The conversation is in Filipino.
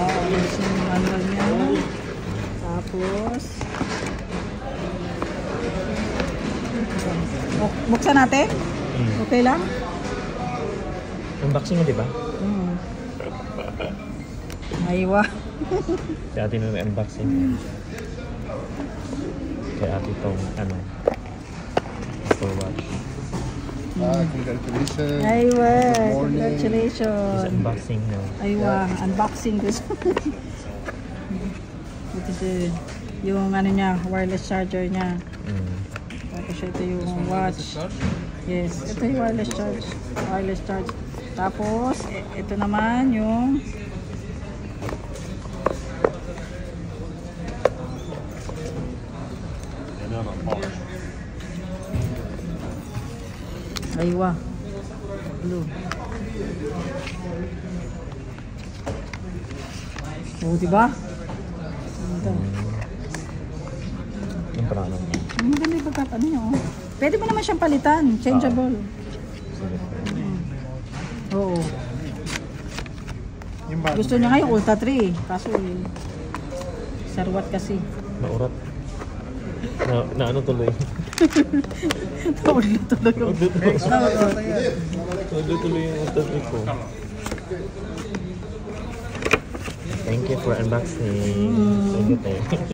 Ayos yung manual niya. Tapos, buksan natin? Okay lang? Unboxing mo, di ba? Aywa. Si ate may unboxing. Kaya ate itong, Apple Watch. Congratulations. Aywa. Good morning. Congratulations. Is unboxing now. Aywa. Unboxing this. Ito siya. Yung niya, wireless charger niya. Tapos ito yung watch. Yes, ito yung wireless charge. Wireless charge. Tapos, ito naman yung aywa. Blue. Oh, diba? Ganda. Yung parang Maganda yung pagkakano niya, oh. Pwede mo naman siyang palitan. Changeable. Oo. Gusto niya nga yung Ultra 3. Kaso, sarwat kasi. naurat. Na ano tuloy? Tawag na tuloy yung Naurat tuloy yung Ultra 3 ko. Thank you for unboxing. Thank you.